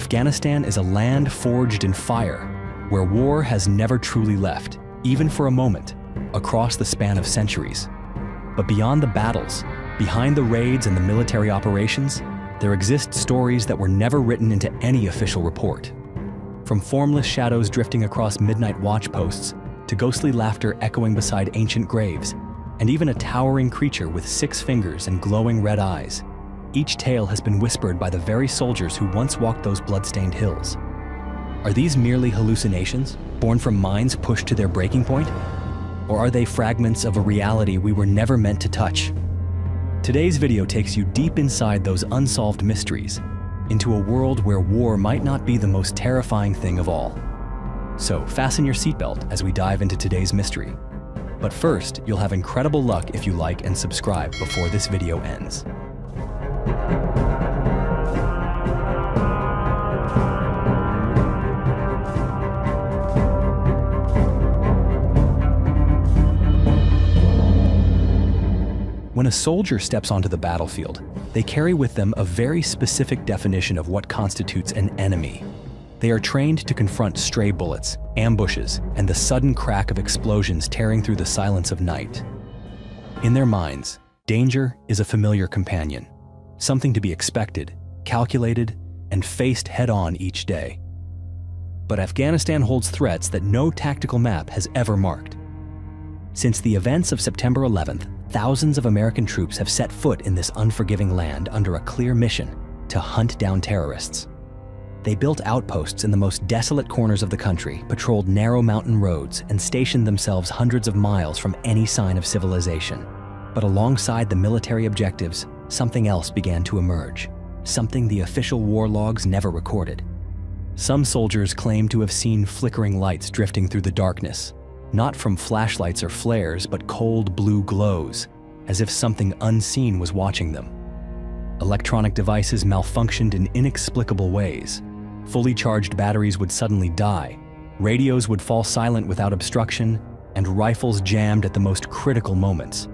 Afghanistan is a land forged in fire, where war has never truly left, even for a moment, across the span of centuries. But beyond the battles, behind the raids and the military operations, there exist stories that were never written into any official report. From formless shadows drifting across midnight watch posts, to ghostly laughter echoing beside ancient graves, and even a towering creature with 6 fingers and glowing red eyes, each tale has been whispered by the very soldiers who once walked those blood-stained hills. Are these merely hallucinations, born from minds pushed to their breaking point? Or are they fragments of a reality we were never meant to touch? Today's video takes you deep inside those unsolved mysteries, into a world where war might not be the most terrifying thing of all. So fasten your seatbelt as we dive into today's mystery. But first, you'll have incredible luck if you like and subscribe before this video ends. When a soldier steps onto the battlefield, they carry with them a very specific definition of what constitutes an enemy. They are trained to confront stray bullets, ambushes, and the sudden crack of explosions tearing through the silence of night. In their minds, danger is a familiar companion, something to be expected, calculated, and faced head-on each day. But Afghanistan holds threats that no tactical map has ever marked. Since the events of September 11th, thousands of American troops have set foot in this unforgiving land under a clear mission to hunt down terrorists. They built outposts in the most desolate corners of the country, patrolled narrow mountain roads, and stationed themselves hundreds of miles from any sign of civilization. But alongside the military objectives, something else began to emerge, something the official war logs never recorded. Some soldiers claim to have seen flickering lights drifting through the darkness, not from flashlights or flares, but cold blue glows, as if something unseen was watching them. Electronic devices malfunctioned in inexplicable ways. Fully charged batteries would suddenly die, radios would fall silent without obstruction, and rifles jammed at the most critical moments.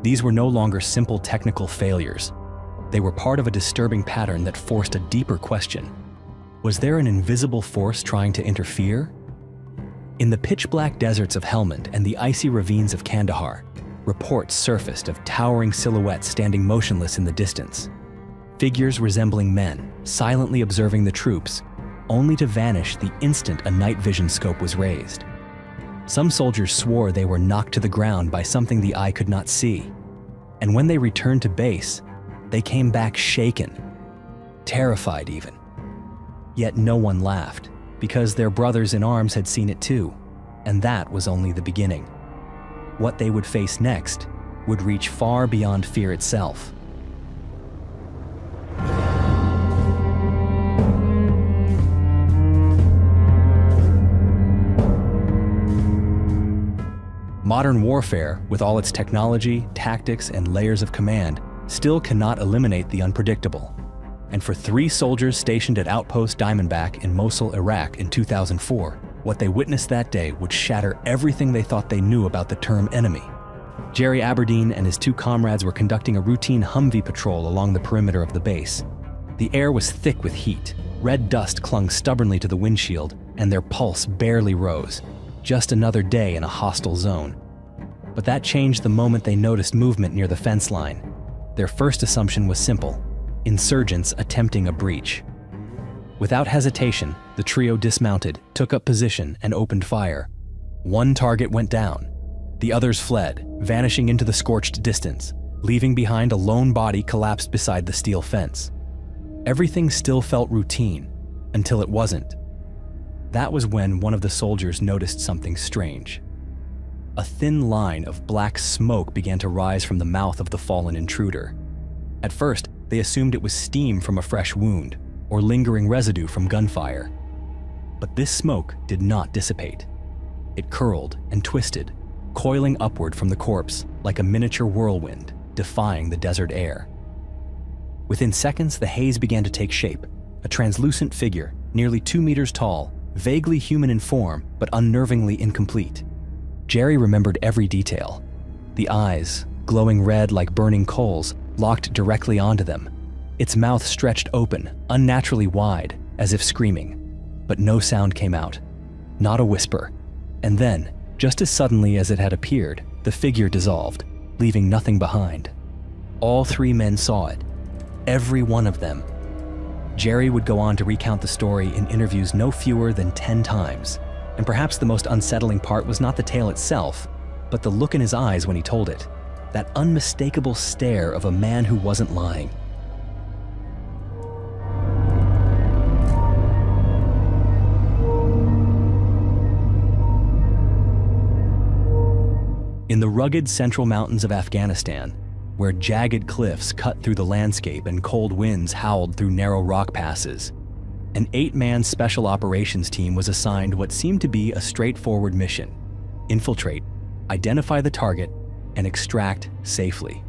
These were no longer simple technical failures. They were part of a disturbing pattern that forced a deeper question. Was there an invisible force trying to interfere? In the pitch-black deserts of Helmand and the icy ravines of Kandahar, reports surfaced of towering silhouettes standing motionless in the distance. Figures resembling men, silently observing the troops, only to vanish the instant a night vision scope was raised. Some soldiers swore they were knocked to the ground by something the eye could not see. And when they returned to base, they came back shaken, terrified even. Yet no one laughed, because their brothers in arms had seen it too, and that was only the beginning. What they would face next would reach far beyond fear itself. Modern warfare, with all its technology, tactics, and layers of command, still cannot eliminate the unpredictable. And for 3 soldiers stationed at Outpost Diamondback in Mosul, Iraq in 2004, what they witnessed that day would shatter everything they thought they knew about the term enemy. Jerry Aberdeen and his 2 comrades were conducting a routine Humvee patrol along the perimeter of the base. The air was thick with heat, red dust clung stubbornly to the windshield, and their pulse barely rose. Just another day in a hostile zone. But that changed the moment they noticed movement near the fence line. Their first assumption was simple: insurgents attempting a breach. Without hesitation, the trio dismounted, took up position, and opened fire. One target went down. The others fled, vanishing into the scorched distance, leaving behind a lone body collapsed beside the steel fence. Everything still felt routine, until it wasn't. That was when one of the soldiers noticed something strange. A thin line of black smoke began to rise from the mouth of the fallen intruder. At first, they assumed it was steam from a fresh wound, or lingering residue from gunfire. But this smoke did not dissipate. It curled and twisted, coiling upward from the corpse like a miniature whirlwind, defying the desert air. Within seconds, the haze began to take shape, a translucent figure, nearly 2 meters tall, vaguely human in form, but unnervingly incomplete. Jerry remembered every detail. The eyes, glowing red like burning coals, locked directly onto them. Its mouth stretched open, unnaturally wide, as if screaming, but no sound came out, not a whisper. And then, just as suddenly as it had appeared, the figure dissolved, leaving nothing behind. All three men saw it, every one of them. Jerry would go on to recount the story in interviews no fewer than 10 times, and perhaps the most unsettling part was not the tale itself, but the look in his eyes when he told it, that unmistakable stare of a man who wasn't lying. In the rugged central mountains of Afghanistan, where jagged cliffs cut through the landscape and cold winds howled through narrow rock passes, an 8-man special operations team was assigned what seemed to be a straightforward mission: infiltrate, identify the target, and extract safely.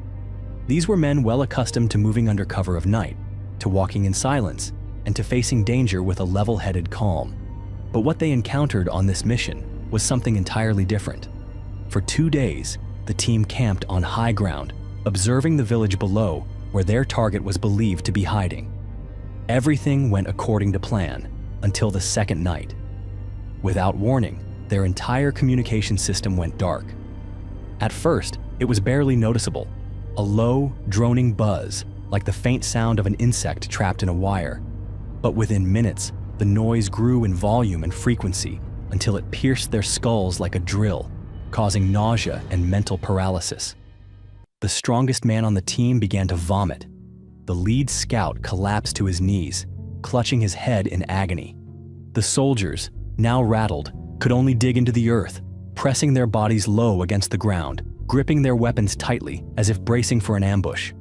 These were men well accustomed to moving under cover of night, to walking in silence, and to facing danger with a level-headed calm. But what they encountered on this mission was something entirely different. For 2 days, the team camped on high ground, observing the village below where their target was believed to be hiding. Everything went according to plan until the second night. Without warning, their entire communication system went dark. At first, it was barely noticeable, a low, droning buzz like the faint sound of an insect trapped in a wire. But within minutes, the noise grew in volume and frequency until it pierced their skulls like a drill, causing nausea and mental paralysis. The strongest man on the team began to vomit. The lead scout collapsed to his knees, clutching his head in agony. The soldiers, now rattled, could only dig into the earth, pressing their bodies low against the ground, gripping their weapons tightly as if bracing for an ambush.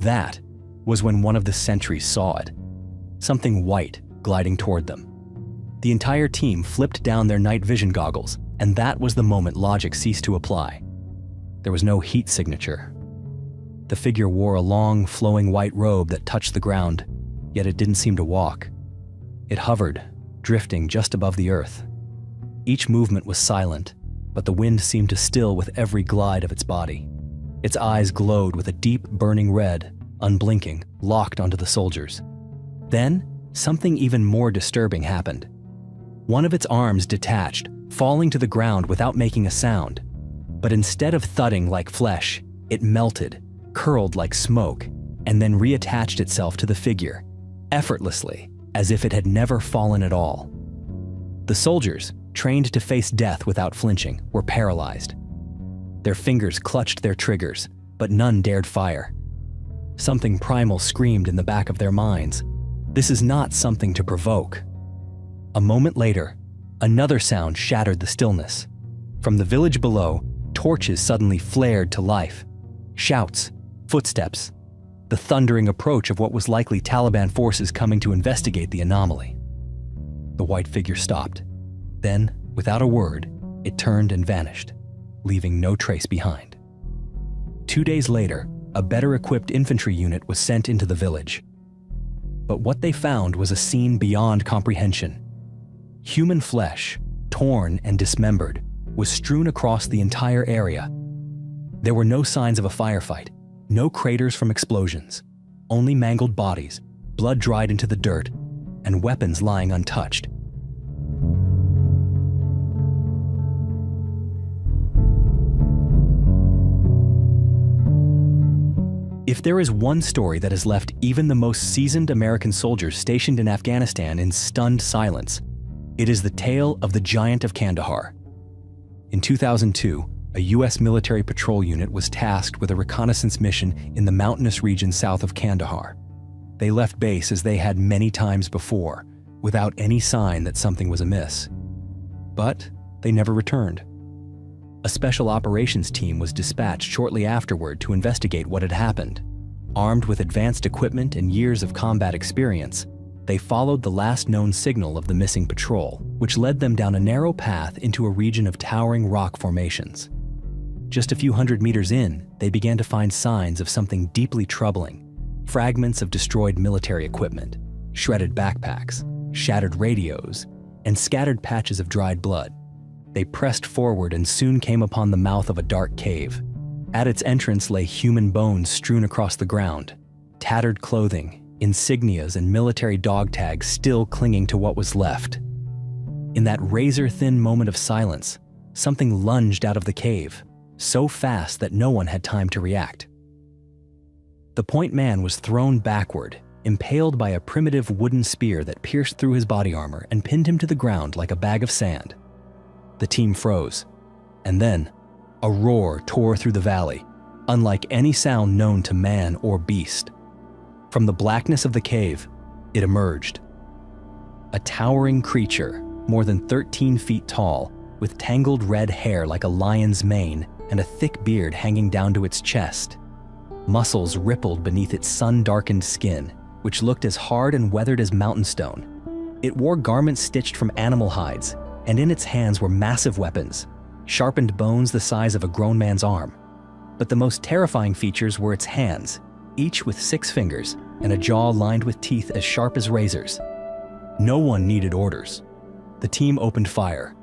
That was when one of the sentries saw it, something white gliding toward them. The entire team flipped down their night vision goggles, and that was the moment logic ceased to apply. There was no heat signature. The figure wore a long, flowing white robe that touched the ground, yet it didn't seem to walk. It hovered, drifting just above the earth. Each movement was silent, but the wind seemed to still with every glide of its body. Its eyes glowed with a deep, burning red, unblinking, locked onto the soldiers. Then, something even more disturbing happened. One of its arms detached, falling to the ground without making a sound. But instead of thudding like flesh, it melted, curled like smoke, and then reattached itself to the figure, effortlessly, as if it had never fallen at all. The soldiers, trained to face death without flinching, were paralyzed. Their fingers clutched their triggers, but none dared fire. Something primal screamed in the back of their minds. This is not something to provoke. A moment later, another sound shattered the stillness. From the village below, torches suddenly flared to life. Shouts, footsteps, the thundering approach of what was likely Taliban forces coming to investigate the anomaly. The white figure stopped. Then, without a word, it turned and vanished, leaving no trace behind. 2 days later, a better-equipped infantry unit was sent into the village. But what they found was a scene beyond comprehension. Human flesh, torn and dismembered, was strewn across the entire area. There were no signs of a firefight, no craters from explosions, only mangled bodies, blood dried into the dirt, and weapons lying untouched. If there is one story that has left even the most seasoned American soldiers stationed in Afghanistan in stunned silence, it is the tale of the Giant of Kandahar. In 2002, a U.S. military patrol unit was tasked with a reconnaissance mission in the mountainous region south of Kandahar. They left base as they had many times before, without any sign that something was amiss. But they never returned. A special operations team was dispatched shortly afterward to investigate what had happened. Armed with advanced equipment and years of combat experience, they followed the last known signal of the missing patrol, which led them down a narrow path into a region of towering rock formations. Just a few hundred meters in, they began to find signs of something deeply troubling: fragments of destroyed military equipment, shredded backpacks, shattered radios, and scattered patches of dried blood. They pressed forward and soon came upon the mouth of a dark cave. At its entrance lay human bones strewn across the ground, tattered clothing, insignias and military dog tags still clinging to what was left. In that razor-thin moment of silence, something lunged out of the cave, so fast that no one had time to react. The point man was thrown backward, impaled by a primitive wooden spear that pierced through his body armor and pinned him to the ground like a bag of sand. The team froze, and then a roar tore through the valley, unlike any sound known to man or beast. From the blackness of the cave, it emerged. A towering creature, more than 13 feet tall, with tangled red hair like a lion's mane and a thick beard hanging down to its chest. Muscles rippled beneath its sun-darkened skin, which looked as hard and weathered as mountain stone. It wore garments stitched from animal hides, and in its hands were massive weapons, sharpened bones the size of a grown man's arm. But the most terrifying features were its hands, each with 6 fingers and a jaw lined with teeth as sharp as razors. No one needed orders. The team opened fire.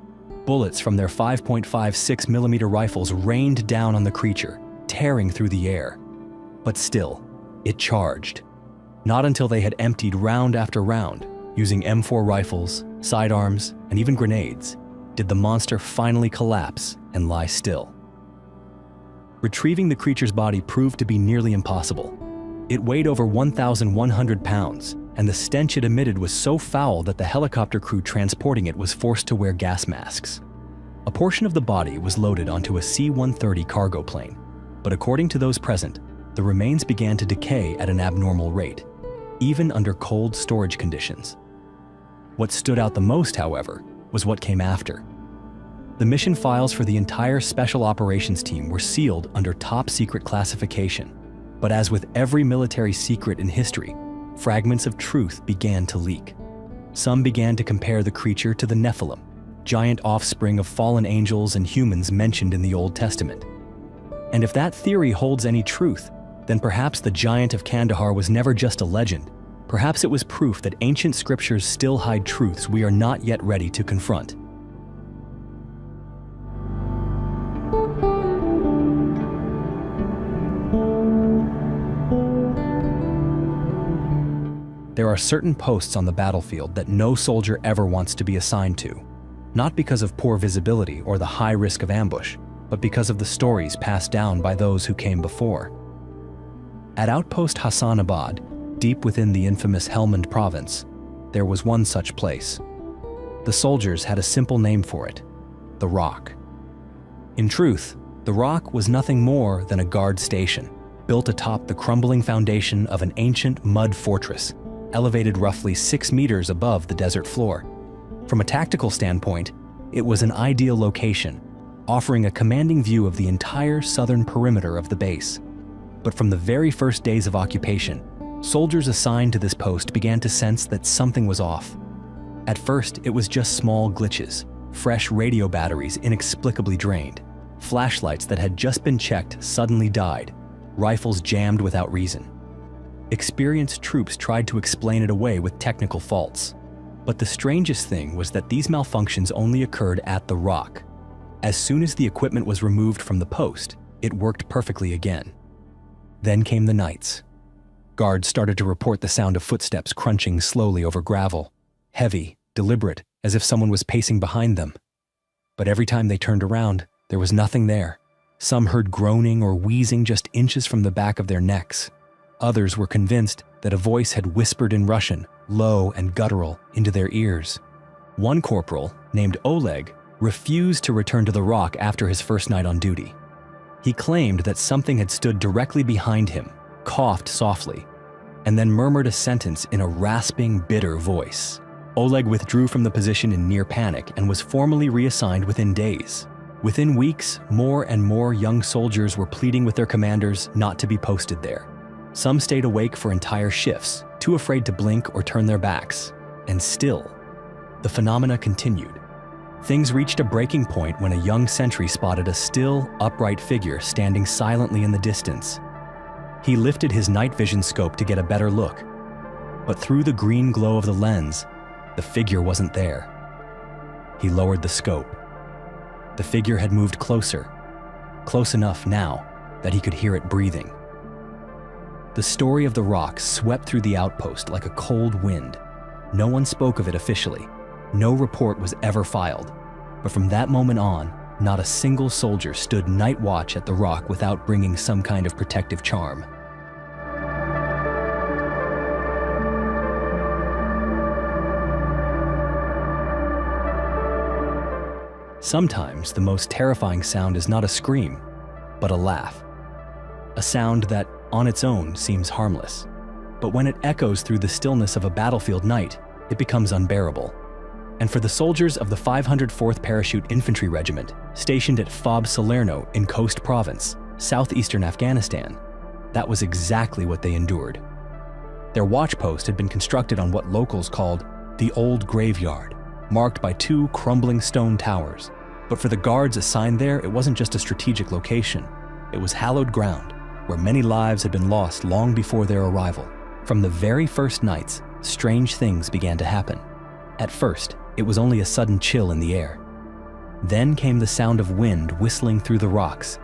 Bullets from their 5.56mm rifles rained down on the creature, tearing through the air. But still, it charged. Not until they had emptied round after round, using M4 rifles, sidearms, and even grenades, did the monster finally collapse and lie still. Retrieving the creature's body proved to be nearly impossible. It weighed over 1,100 pounds, and the stench it emitted was so foul that the helicopter crew transporting it was forced to wear gas masks. A portion of the body was loaded onto a C-130 cargo plane, but according to those present, the remains began to decay at an abnormal rate, even under cold storage conditions. What stood out the most, however, was what came after. The mission files for the entire Special Operations team were sealed under top-secret classification, but as with every military secret in history, fragments of truth began to leak. Some began to compare the creature to the Nephilim, giant offspring of fallen angels and humans mentioned in the Old Testament. And if that theory holds any truth, then perhaps the giant of Kandahar was never just a legend. Perhaps it was proof that ancient scriptures still hide truths we are not yet ready to confront. There are certain posts on the battlefield that no soldier ever wants to be assigned to, not because of poor visibility or the high risk of ambush, but because of the stories passed down by those who came before. At Outpost Hassanabad, deep within the infamous Helmand province, there was one such place. The soldiers had a simple name for it: the Rock. In truth, the Rock was nothing more than a guard station, built atop the crumbling foundation of an ancient mud fortress, elevated roughly 6 meters above the desert floor. From a tactical standpoint, it was an ideal location, offering a commanding view of the entire southern perimeter of the base. But from the very first days of occupation, soldiers assigned to this post began to sense that something was off. At first, it was just small glitches, fresh radio batteries inexplicably drained, flashlights that had just been checked suddenly died, rifles jammed without reason. Experienced troops tried to explain it away with technical faults. But the strangest thing was that these malfunctions only occurred at the Rock. As soon as the equipment was removed from the post, it worked perfectly again. Then came the nights. Guards started to report the sound of footsteps crunching slowly over gravel, heavy, deliberate, as if someone was pacing behind them. But every time they turned around, there was nothing there. Some heard groaning or wheezing just inches from the back of their necks. Others were convinced that a voice had whispered in Russian, low and guttural, into their ears. One corporal, named Oleg, refused to return to the Rock after his first night on duty. He claimed that something had stood directly behind him, coughed softly, and then murmured a sentence in a rasping, bitter voice. Oleg withdrew from the position in near panic and was formally reassigned within days. Within weeks, more and more young soldiers were pleading with their commanders not to be posted there. Some stayed awake for entire shifts, too afraid to blink or turn their backs. And still, the phenomena continued. Things reached a breaking point when a young sentry spotted a still, upright figure standing silently in the distance. He lifted his night vision scope to get a better look, but through the green glow of the lens, the figure wasn't there. He lowered the scope. The figure had moved closer, close enough now that he could hear it breathing. The story of the rock swept through the outpost like a cold wind. No one spoke of it officially. No report was ever filed. But from that moment on, not a single soldier stood night watch at the rock without bringing some kind of protective charm. Sometimes the most terrifying sound is not a scream, but a laugh. A sound that, on its own, seems harmless. But when it echoes through the stillness of a battlefield night, it becomes unbearable. And for the soldiers of the 504th Parachute Infantry Regiment, stationed at Fob Salerno in Khost Province, southeastern Afghanistan, that was exactly what they endured. Their watch post had been constructed on what locals called the Old Graveyard, marked by 2 crumbling stone towers. But for the guards assigned there, it wasn't just a strategic location. It was hallowed ground, where many lives had been lost long before their arrival. From the very first nights, strange things began to happen. At first, it was only a sudden chill in the air. Then came the sound of wind whistling through the rocks,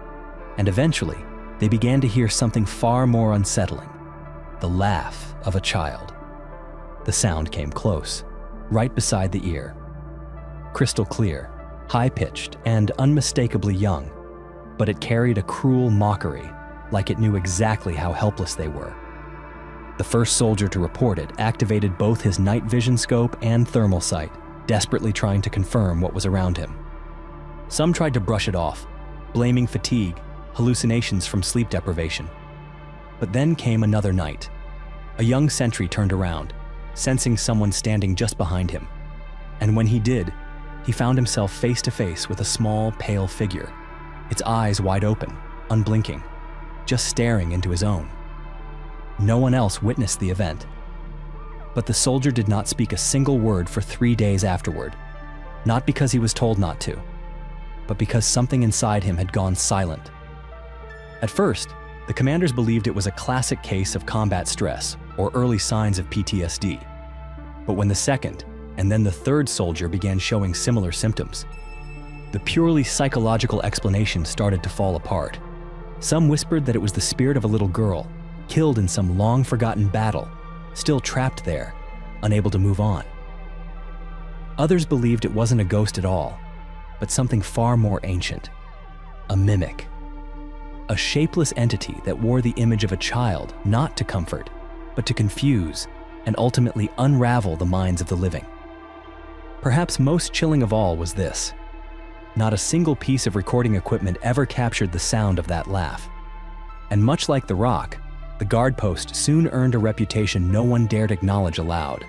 and eventually, they began to hear something far more unsettling: the laugh of a child. The sound came close, right beside the ear. Crystal clear, high-pitched, and unmistakably young, but it carried a cruel mockery, like it knew exactly how helpless they were. The first soldier to report it activated both his night vision scope and thermal sight, desperately trying to confirm what was around him. Some tried to brush it off, blaming fatigue, hallucinations from sleep deprivation. But then came another night. A young sentry turned around, sensing someone standing just behind him. And when he did, he found himself face to face with a small, pale figure, its eyes wide open, unblinking, just staring into his own. No one else witnessed the event. But the soldier did not speak a single word for 3 days afterward, not because he was told not to, but because something inside him had gone silent. At first, the commanders believed it was a classic case of combat stress or early signs of PTSD. But when the second and then the third soldier began showing similar symptoms, the purely psychological explanation started to fall apart. Some whispered that it was the spirit of a little girl, killed in some long-forgotten battle, still trapped there, unable to move on. Others believed it wasn't a ghost at all, but something far more ancient, a mimic. A shapeless entity that wore the image of a child, not to comfort, but to confuse and ultimately unravel the minds of the living. Perhaps most chilling of all was this: not a single piece of recording equipment ever captured the sound of that laugh. And much like the rock, the guard post soon earned a reputation no one dared acknowledge aloud.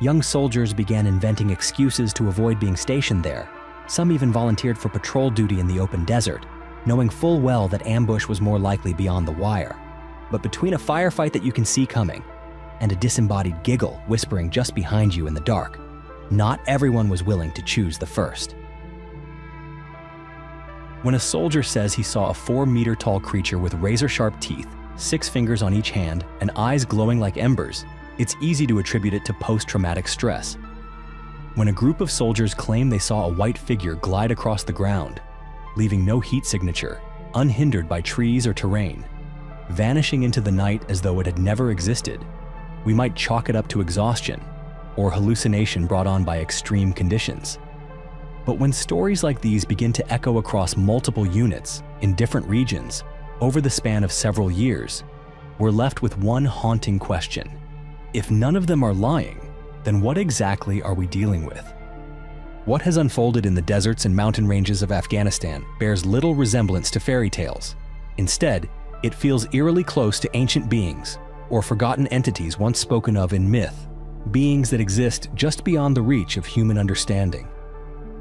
Young soldiers began inventing excuses to avoid being stationed there. Some even volunteered for patrol duty in the open desert, knowing full well that ambush was more likely beyond the wire. But between a firefight that you can see coming and a disembodied giggle whispering just behind you in the dark, not everyone was willing to choose the first. When a soldier says he saw a 4-meter-tall creature with razor-sharp teeth, 6 fingers on each hand, and eyes glowing like embers, it's easy to attribute it to post-traumatic stress. When a group of soldiers claim they saw a white figure glide across the ground, leaving no heat signature, unhindered by trees or terrain, vanishing into the night as though it had never existed, we might chalk it up to exhaustion or hallucination brought on by extreme conditions. But when stories like these begin to echo across multiple units in different regions over the span of several years, we're left with one haunting question. If none of them are lying, then what exactly are we dealing with? What has unfolded in the deserts and mountain ranges of Afghanistan bears little resemblance to fairy tales. Instead, it feels eerily close to ancient beings or forgotten entities once spoken of in myth, beings that exist just beyond the reach of human understanding.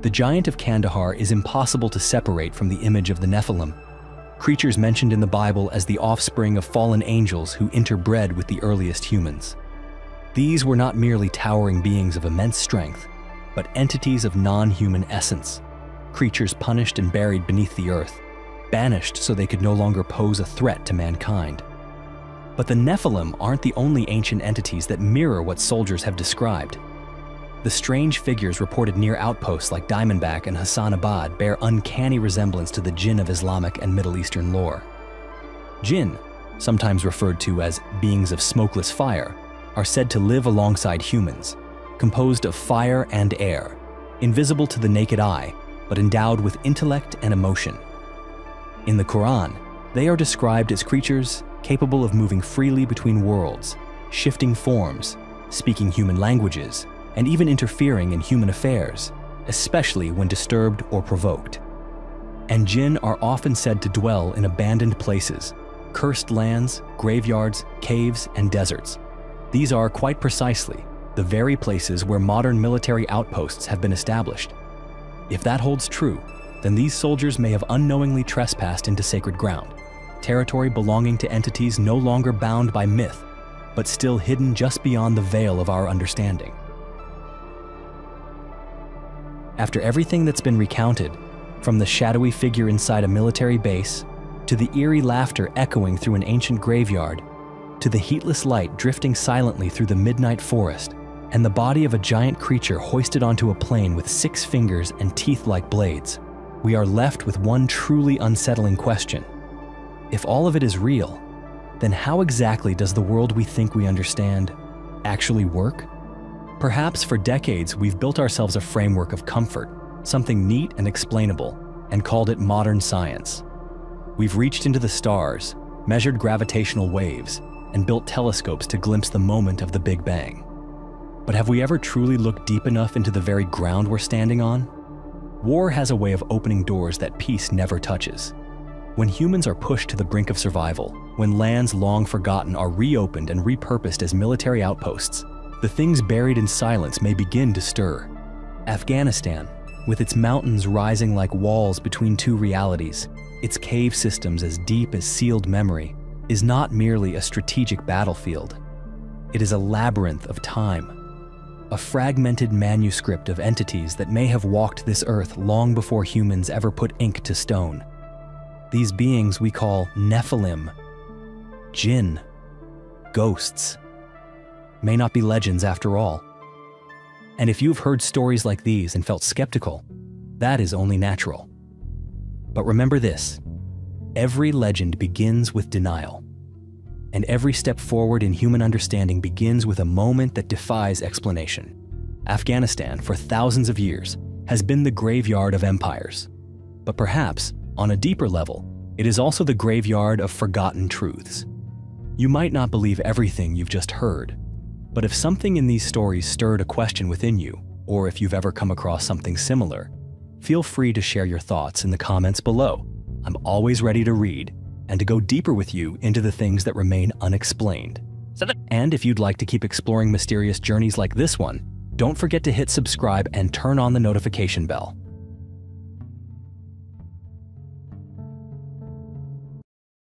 The giant of Kandahar is impossible to separate from the image of the Nephilim, creatures mentioned in the Bible as the offspring of fallen angels who interbred with the earliest humans. These were not merely towering beings of immense strength, but entities of non-human essence, creatures punished and buried beneath the earth, banished so they could no longer pose a threat to mankind. But the Nephilim aren't the only ancient entities that mirror what soldiers have described. The strange figures reported near outposts like Diamondback and Hassanabad bear uncanny resemblance to the jinn of Islamic and Middle Eastern lore. Jinn, sometimes referred to as beings of smokeless fire, are said to live alongside humans, composed of fire and air, invisible to the naked eye, but endowed with intellect and emotion. In the Quran, they are described as creatures capable of moving freely between worlds, shifting forms, speaking human languages, and even interfering in human affairs, especially when disturbed or provoked. And jinn are often said to dwell in abandoned places, cursed lands, graveyards, caves, and deserts. These are, quite precisely, the very places where modern military outposts have been established. If that holds true, then these soldiers may have unknowingly trespassed into sacred ground, territory belonging to entities no longer bound by myth, but still hidden just beyond the veil of our understanding. After everything that's been recounted, from the shadowy figure inside a military base, to the eerie laughter echoing through an ancient graveyard, to the heatless light drifting silently through the midnight forest, and the body of a giant creature hoisted onto a plane with 6 fingers and teeth like blades, we are left with one truly unsettling question. If all of it is real, then how exactly does the world we think we understand actually work? Perhaps for decades we've built ourselves a framework of comfort, something neat and explainable, and called it modern science. We've reached into the stars, measured gravitational waves, and built telescopes to glimpse the moment of the Big Bang. But have we ever truly looked deep enough into the very ground we're standing on? War has a way of opening doors that peace never touches. When humans are pushed to the brink of survival, when lands long forgotten are reopened and repurposed as military outposts, the things buried in silence may begin to stir. Afghanistan, with its mountains rising like walls between two realities, its cave systems as deep as sealed memory, is not merely a strategic battlefield. It is a labyrinth of time, a fragmented manuscript of entities that may have walked this earth long before humans ever put ink to stone. These beings we call Nephilim, jinn, ghosts, may not be legends after all. And if you've heard stories like these and felt skeptical, that is only natural. But remember this, every legend begins with denial, and every step forward in human understanding begins with a moment that defies explanation. Afghanistan, for thousands of years, has been the graveyard of empires. But perhaps, on a deeper level, it is also the graveyard of forgotten truths. You might not believe everything you've just heard, but if something in these stories stirred a question within you, or if you've ever come across something similar, feel free to share your thoughts in the comments below. I'm always ready to read and to go deeper with you into the things that remain unexplained. And if you'd like to keep exploring mysterious journeys like this one, don't forget to hit subscribe and turn on the notification bell.